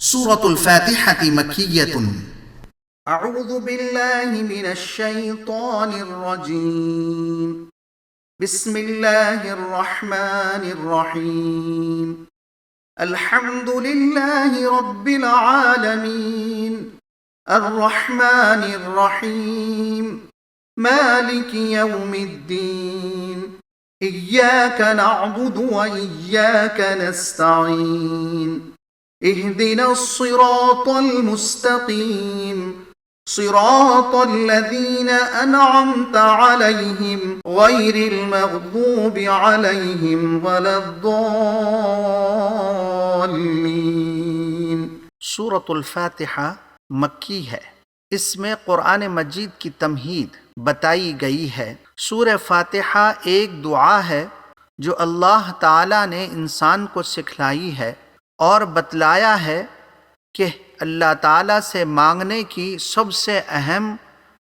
سورة الفاتحة مكية. أعوذ بالله من الشيطان الرجيم. بسم الله الرحمن الرحيم. الحمد لله رب العالمين الرحمن الرحيم مالك يوم الدين إياك نعبد وإياك نستعين اهدنا الصراط المستقيم صراط الذين أنعمت عليهم غير المغضوب عليهم ولا الضالين۔ سورۃ الفاتحہ مکی ہے۔ اس میں قرآن مجید کی تمہید بتائی گئی ہے۔ سورہ فاتحہ ایک دعا ہے جو اللہ تعالیٰ نے انسان کو سکھلائی ہے اور بتلایا ہے کہ اللہ تعالیٰ سے مانگنے کی سب سے اہم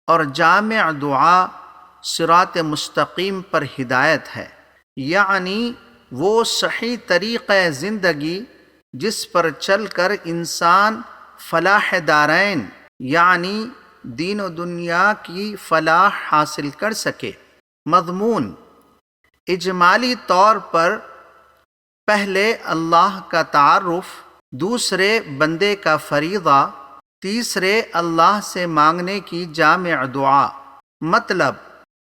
اور جامع دعا صراط مستقیم پر ہدایت ہے، یعنی وہ صحیح طریقۂ زندگی جس پر چل کر انسان فلاح دارین یعنی دین و دنیا کی فلاح حاصل کر سکے۔ مضمون اجمالی طور پر پہلے اللہ کا تعارف، دوسرے بندے کا فریضہ، تیسرے اللہ سے مانگنے کی جامع دعا۔ مطلب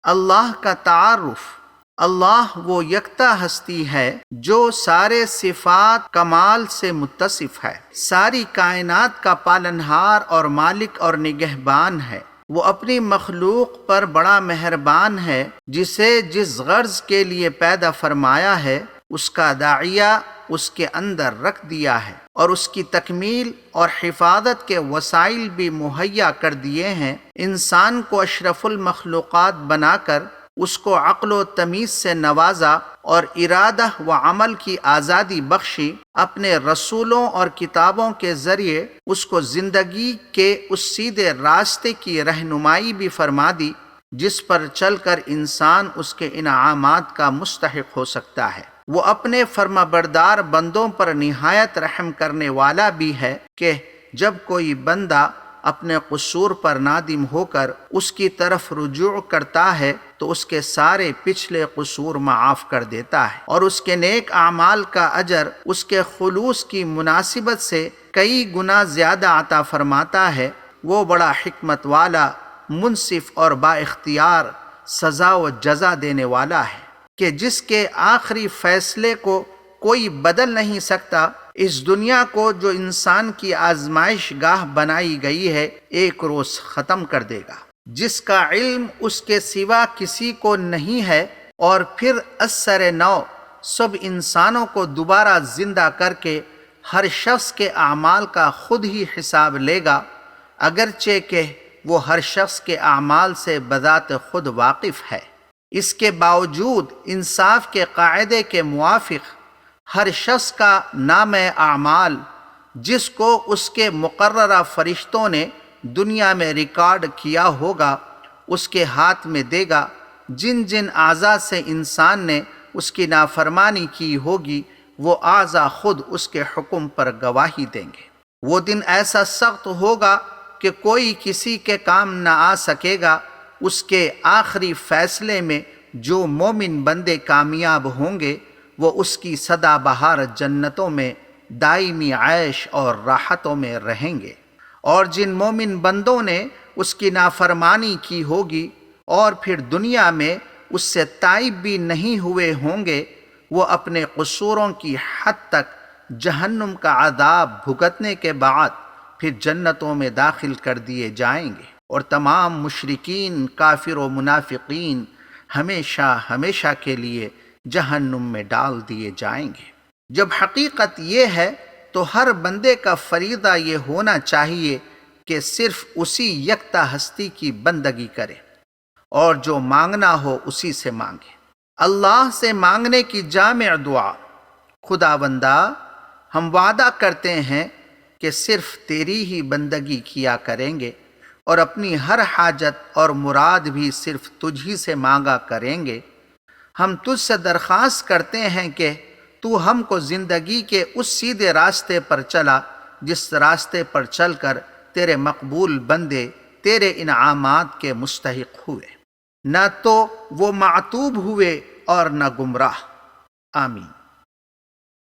اللہ کا تعارف، اللہ وہ یکتا ہستی ہے جو سارے صفات کمال سے متصف ہے، ساری کائنات کا پالنہار اور مالک اور نگہبان ہے۔ وہ اپنی مخلوق پر بڑا مہربان ہے، جسے جس غرض کے لیے پیدا فرمایا ہے اس کا داعیہ اس کے اندر رکھ دیا ہے، اور اس کی تکمیل اور حفاظت کے وسائل بھی مہیا کر دیے ہیں۔ انسان کو اشرف المخلوقات بنا کر اس کو عقل و تمیز سے نوازا اور ارادہ و عمل کی آزادی بخشی، اپنے رسولوں اور کتابوں کے ذریعے اس کو زندگی کے اس سیدھے راستے کی رہنمائی بھی فرما دی جس پر چل کر انسان اس کے انعامات کا مستحق ہو سکتا ہے۔ وہ اپنے فرمانبردار بندوں پر نہایت رحم کرنے والا بھی ہے کہ جب کوئی بندہ اپنے قصور پر نادم ہو کر اس کی طرف رجوع کرتا ہے تو اس کے سارے پچھلے قصور معاف کر دیتا ہے، اور اس کے نیک اعمال کا اجر اس کے خلوص کی مناسبت سے کئی گنا زیادہ عطا فرماتا ہے۔ وہ بڑا حکمت والا، منصف اور با اختیار سزا و جزا دینے والا ہے کہ جس کے آخری فیصلے کو کوئی بدل نہیں سکتا۔ اس دنیا کو جو انسان کی آزمائش گاہ بنائی گئی ہے ایک روز ختم کر دے گا، جس کا علم اس کے سوا کسی کو نہیں ہے، اور پھر اثر نو سب انسانوں کو دوبارہ زندہ کر کے ہر شخص کے اعمال کا خود ہی حساب لے گا، اگرچہ کہ وہ ہر شخص کے اعمال سے بذات خود واقف ہے۔ اس کے باوجود انصاف کے قاعدے کے موافق ہر شخص کا نام اعمال جس کو اس کے مقررہ فرشتوں نے دنیا میں ریکارڈ کیا ہوگا اس کے ہاتھ میں دے گا۔ جن جن اعضاء سے انسان نے اس کی نافرمانی کی ہوگی وہ اعضاء خود اس کے حکم پر گواہی دیں گے۔ وہ دن ایسا سخت ہوگا کہ کوئی کسی کے کام نہ آ سکے گا۔ اس کے آخری فیصلے میں جو مومن بندے کامیاب ہوں گے وہ اس کی سدا بہار جنتوں میں دائمی عیش اور راحتوں میں رہیں گے، اور جن مومن بندوں نے اس کی نافرمانی کی ہوگی اور پھر دنیا میں اس سے تائب بھی نہیں ہوئے ہوں گے وہ اپنے قصوروں کی حد تک جہنم کا عذاب بھگتنے کے بعد پھر جنتوں میں داخل کر دیے جائیں گے، اور تمام مشرکین، کافر و منافقین ہمیشہ ہمیشہ کے لیے جہنم میں ڈال دیے جائیں گے۔ جب حقیقت یہ ہے تو ہر بندے کا فریضہ یہ ہونا چاہیے کہ صرف اسی یکتا ہستی کی بندگی کرے اور جو مانگنا ہو اسی سے مانگے۔ اللہ سے مانگنے کی جامع دعا: خداوندا، ہم وعدہ کرتے ہیں کہ صرف تیری ہی بندگی کیا کریں گے اور اپنی ہر حاجت اور مراد بھی صرف تجھ ہی سے مانگا کریں گے۔ ہم تجھ سے درخواست کرتے ہیں کہ تو ہم کو زندگی کے اس سیدھے راستے پر چلا جس راستے پر چل کر تیرے مقبول بندے تیرے انعامات کے مستحق ہوئے، نہ تو وہ معتوب ہوئے اور نہ گمراہ۔ آمین۔